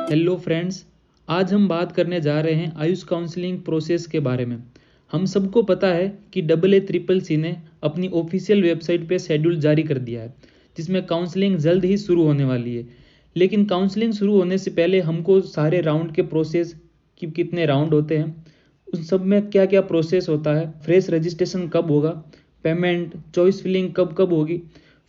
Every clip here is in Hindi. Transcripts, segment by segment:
हेलो फ्रेंड्स, आज हम बात करने जा रहे हैं आयुष काउंसलिंग प्रोसेस के बारे में। हम सबको पता है कि AACCC ने अपनी ऑफिशियल वेबसाइट पे शेड्यूल जारी कर दिया है, जिसमें काउंसलिंग जल्द ही शुरू होने वाली है। लेकिन काउंसलिंग शुरू होने से पहले हमको सारे राउंड के प्रोसेस कि कितने राउंड होते हैं, उन सब में क्या क्या प्रोसेस होता है, फ्रेश रजिस्ट्रेशन कब होगा, पेमेंट, चॉइस फिलिंग कब कब होगी,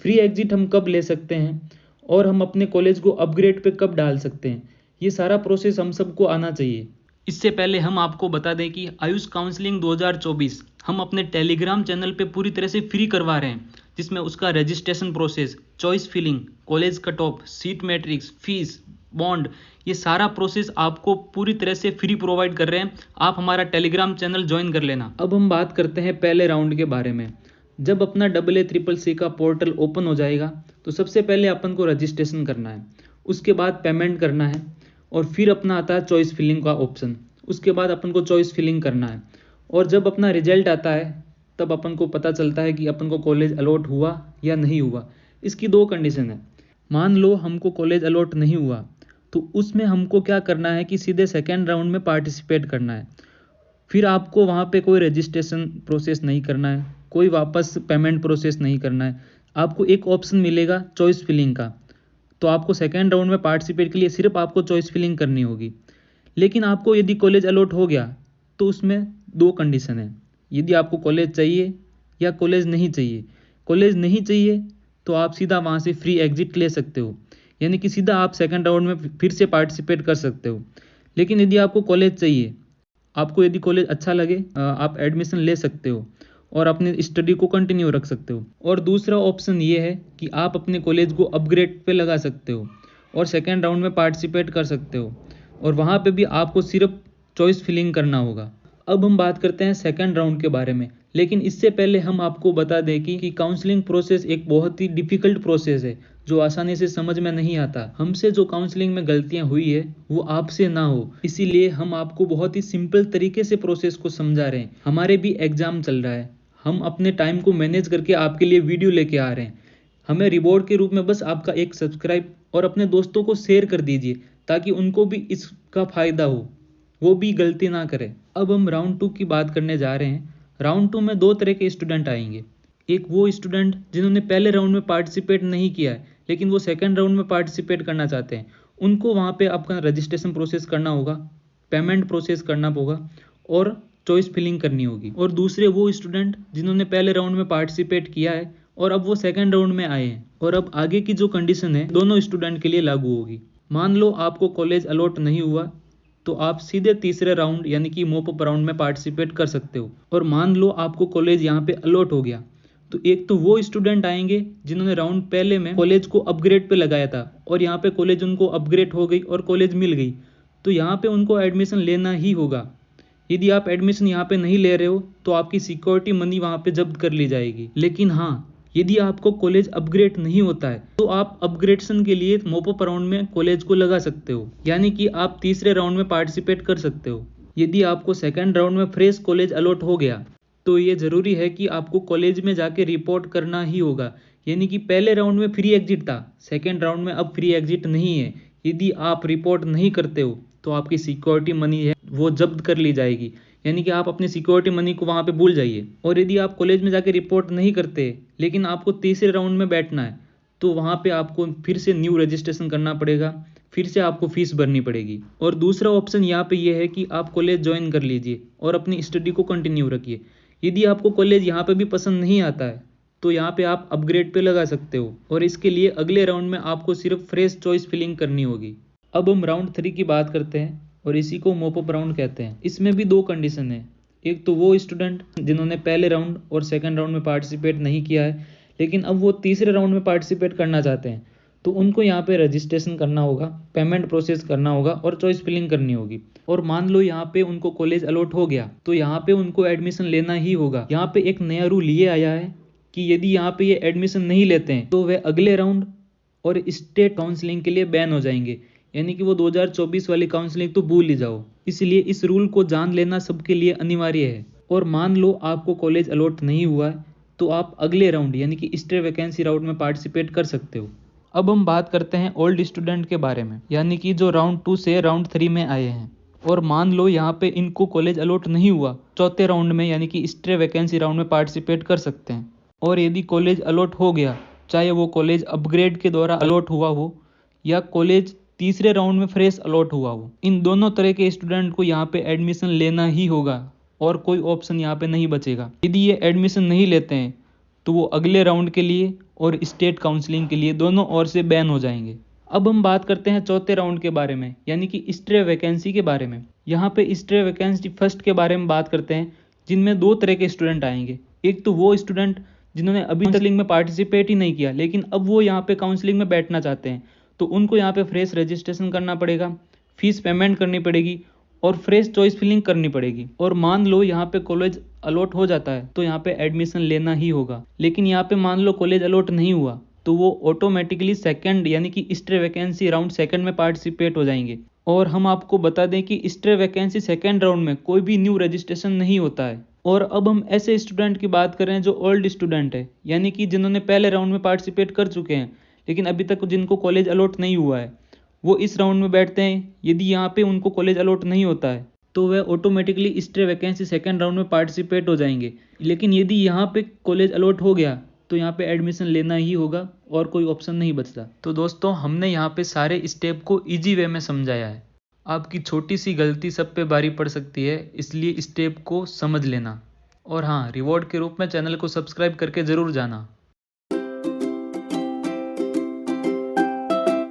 फ्री एग्जिट हम कब ले सकते हैं और हम अपने कॉलेज को अपग्रेड पे कब डाल सकते हैं, ये सारा प्रोसेस हम सबको आना चाहिए। इससे पहले हम आपको बता दें कि आयुष काउंसलिंग 2024 हम अपने टेलीग्राम चैनल पे पूरी तरह से फ्री करवा रहे हैं, जिसमें उसका registration process, choice filling, college cut off, seat matrix, fees, bond, ये सारा प्रोसेस आपको पूरी तरह से फ्री प्रोवाइड कर रहे हैं। आप हमारा टेलीग्राम चैनल ज्वाइन कर लेना। अब हम बात करते हैं पहले राउंड के बारे में। जब अपना AACCC का पोर्टल ओपन हो जाएगा तो सबसे पहले अपन को रजिस्ट्रेशन करना है, उसके बाद पेमेंट करना है और फिर अपना आता है चॉइस फिलिंग का ऑप्शन। उसके बाद अपन को चॉइस फिलिंग करना है और जब अपना रिजल्ट आता है तब अपन को पता चलता है कि अपन को कॉलेज अलॉट हुआ या नहीं हुआ। इसकी दो कंडीशन है। मान लो हमको कॉलेज अलॉट नहीं हुआ तो उसमें हमको क्या करना है कि सीधे सेकेंड राउंड में पार्टिसिपेट करना है। फिर आपको वहाँ पे कोई रजिस्ट्रेशन प्रोसेस नहीं करना है, कोई वापस पेमेंट प्रोसेस नहीं करना है। आपको एक ऑप्शन मिलेगा चॉइस फिलिंग का, तो आपको सेकेंड राउंड में पार्टिसिपेट के लिए सिर्फ आपको चॉइस फिलिंग करनी होगी। लेकिन आपको यदि कॉलेज अलॉट हो गया तो उसमें दो कंडीशन है। यदि आपको कॉलेज चाहिए या कॉलेज नहीं चाहिए। कॉलेज नहीं चाहिए तो आप सीधा वहाँ से फ्री एग्जिट ले सकते हो, यानी कि सीधा आप सेकेंड राउंड में फिर से पार्टिसिपेट कर सकते हो। लेकिन यदि आपको कॉलेज चाहिए, आपको यदि कॉलेज अच्छा लगे, आप एडमिशन ले सकते हो और अपनी स्टडी को कंटिन्यू रख सकते हो। और दूसरा ऑप्शन ये है कि आप अपने कॉलेज को अपग्रेड पे लगा सकते हो और सेकेंड राउंड में पार्टिसिपेट कर सकते हो और वहाँ पे भी आपको सिर्फ चॉइस फिलिंग करना होगा। अब हम बात करते हैं सेकेंड राउंड के बारे में, लेकिन इससे पहले हम आपको बता दें कि काउंसलिंग प्रोसेस एक बहुत ही डिफिकल्ट प्रोसेस है जो आसानी से समझ में नहीं आता। हमसे जो काउंसलिंग में गलतियां हुई है वो आपसे ना हो, इसीलिए हम आपको बहुत ही सिंपल तरीके से प्रोसेस को समझा रहे हैं। हमारे भी एग्जाम चल रहा है, हम अपने टाइम को मैनेज करके आपके लिए वीडियो लेके आ रहे हैं। हमें रिवॉर्ड के रूप में बस आपका एक सब्सक्राइब और अपने दोस्तों को शेयर कर दीजिए ताकि उनको भी इसका फायदा हो, वो भी गलती ना करें। अब हम राउंड 2 की बात करने जा रहे हैं। राउंड 2 में दो तरह के स्टूडेंट आएंगे। एक वो स्टूडेंट जिन्होंने पहले राउंड में पार्टिसिपेट नहीं किया है लेकिन वो सेकेंड राउंड में पार्टिसिपेट करना चाहते हैं, उनको वहाँ पे आपका रजिस्ट्रेशन प्रोसेस करना होगा, पेमेंट प्रोसेस करना होगा और चॉइस फिलिंग करनी होगी। और दूसरे वो स्टूडेंट जिन्होंने पहले राउंड में पार्टिसिपेट किया है और अब वो सेकेंड राउंड में आए हैं और अब आगे की जो कंडीशन है दोनों स्टूडेंट के लिए लागू होगी। मान लो आपको कॉलेज अलॉट नहीं हुआ तो आप सीधे तीसरे राउंड यानी कि मॉप अप राउंड में पार्टिसिपेट कर सकते हो। और मान लो आपको कॉलेज यहाँ पे अलॉट हो गया तो एक तो वो स्टूडेंट आएंगे जिन्होंने राउंड पहले में कॉलेज को अपग्रेड पे लगाया था और यहाँ पे कॉलेज उनको अपग्रेड हो गई और कॉलेज मिल गई, तो यहाँ पे उनको एडमिशन लेना ही होगा। यदि आप एडमिशन यहाँ पे नहीं ले रहे हो तो आपकी सिक्योरिटी मनी वहाँ पे जब्त कर ली जाएगी। लेकिन हाँ, यदि आपको कॉलेज अपग्रेड नहीं होता है तो आप अपग्रेडेशन के लिए मॉप अप राउंड में कॉलेज को लगा सकते हो, यानी कि आप तीसरे राउंड में पार्टिसिपेट कर सकते हो। यदि आपको सेकेंड राउंड में फ्रेश कॉलेज अलॉट हो गया तो ये ज़रूरी है कि आपको कॉलेज में जाके रिपोर्ट करना ही होगा, यानी कि पहले राउंड में फ्री एग्जिट था, सेकेंड राउंड में अब फ्री एग्जिट नहीं है। यदि आप रिपोर्ट नहीं करते हो तो आपकी सिक्योरिटी मनी है वो जब्त कर ली जाएगी, यानी कि आप अपनी सिक्योरिटी मनी को वहाँ पे भूल जाइए। और यदि आप कॉलेज में जाके रिपोर्ट नहीं करते लेकिन आपको तीसरे राउंड में बैठना है तो वहाँ पे आपको फिर से न्यू रजिस्ट्रेशन करना पड़ेगा, फिर से आपको फीस भरनी पड़ेगी। और दूसरा ऑप्शन यहाँ पे ये है कि आप कॉलेज ज्वाइन कर लीजिए और अपनी स्टडी को कंटिन्यू रखिए। यदि आपको कॉलेज यहाँ पे भी पसंद नहीं आता है तो यहाँ पे आप अपग्रेड पे लगा सकते हो और इसके लिए अगले राउंड में आपको सिर्फ फ्रेश चॉइस फिलिंग करनी होगी। अब हम राउंड 3 की बात करते हैं और इसी को मॉप अप राउंड कहते हैं। इसमें भी दो कंडीशन है। एक तो वो स्टूडेंट जिन्होंने पहले राउंड और सेकेंड राउंड में पार्टिसिपेट नहीं किया है लेकिन अब वो तीसरे राउंड में पार्टिसिपेट करना चाहते हैं, तो उनको यहाँ पे रजिस्ट्रेशन करना होगा, पेमेंट प्रोसेस करना होगा और चॉइस फिलिंग करनी होगी। और मान लो यहाँ पे उनको कॉलेज अलॉट हो गया तो यहाँ पे उनको एडमिशन लेना ही होगा। यहाँ पे एक नया रूल ये आया है कि यदि यहाँ पे ये एडमिशन नहीं लेते हैं तो वे अगले राउंड और स्टेट काउंसलिंग के लिए बैन हो जाएंगे, यानी कि वो 2024 वाली काउंसलिंग तो भूल ही जाओ। इसलिए इस रूल को जान लेना सबके लिए अनिवार्य है। और मान लो आपको कॉलेज अलॉट नहीं हुआ है तो आप अगले राउंड यानी कि स्टेट वैकेंसी राउंड में पार्टिसिपेट कर सकते हो। अब हम बात करते हैं ओल्ड स्टूडेंट के बारे में, यानी कि जो राउंड 2 से राउंड 3 में आए हैं और मान लो यहाँ पे इनको कॉलेज अलॉट नहीं हुआ, चौथे राउंड में यानी कि स्ट्रे वैकेंसी राउंड में पार्टिसिपेट कर सकते हैं। और यदि कॉलेज अलॉट हो गया, चाहे वो कॉलेज अपग्रेड के द्वारा अलॉट हुआ हो या कॉलेज तीसरे राउंड में फ्रेश अलॉट हुआ हो, इन दोनों तरह के स्टूडेंट को यहाँ पे एडमिशन लेना ही होगा और कोई ऑप्शन यहाँ पे नहीं बचेगा। यदि ये एडमिशन नहीं लेते हैं तो वो अगले राउंड के लिए और स्टेट काउंसलिंग के लिए दोनों ओर से बैन हो जाएंगे। अब हम बात करते हैं चौथे राउंड के बारे में, यानी कि स्ट्रे वैकेंसी के बारे में। यहाँ पे स्ट्रे वैकेंसी फर्स्ट के बारे में बात करते हैं, जिनमें दो तरह के स्टूडेंट आएंगे। एक तो वो स्टूडेंट जिन्होंने अभी काउंसलिंग में पार्टिसिपेट ही नहीं किया, लेकिन अब वो यहाँ पे काउंसलिंग में बैठना चाहते हैं, तो उनको यहाँ पे फ्रेश रजिस्ट्रेशन करना पड़ेगा, फीस पेमेंट करनी पड़ेगी और फ्रेश चॉइस फिलिंग करनी पड़ेगी। और मान लो यहाँ पे कॉलेज अलॉट हो जाता है तो यहाँ पे एडमिशन लेना ही होगा। लेकिन यहाँ पे मान लो कॉलेज अलॉट नहीं हुआ तो वो ऑटोमेटिकली सेकंड यानी कि स्ट्रे वैकेंसी राउंड सेकंड में पार्टिसिपेट हो जाएंगे। और हम आपको बता दें कि स्ट्रे वैकेंसी सेकंड राउंड में कोई भी न्यू रजिस्ट्रेशन नहीं होता है। और अब हम ऐसे स्टूडेंट की बात करें जो ओल्ड स्टूडेंट है, यानी कि जिन्होंने पहले राउंड में पार्टिसिपेट कर चुके हैं लेकिन अभी तक जिनको कॉलेज अलॉट नहीं हुआ है, वो इस राउंड में बैठते हैं। यदि यहाँ पे उनको कॉलेज अलॉट नहीं होता है तो वह automatically stray vacancy second round में पार्टिसिपेट हो जाएंगे। लेकिन यदि यहाँ पे कॉलेज अलॉट हो गया तो यहाँ पे एडमिशन लेना ही होगा और कोई ऑप्शन नहीं बचता। तो दोस्तों, हमने यहाँ पे सारे स्टेप को ईजी वे में समझाया है। आपकी छोटी सी गलती सब पे भारी पड़ सकती है, इसलिए स्टेप को समझ लेना। और हाँ, रिवॉर्ड के रूप में चैनल को सब्सक्राइब करके ज़रूर जाना।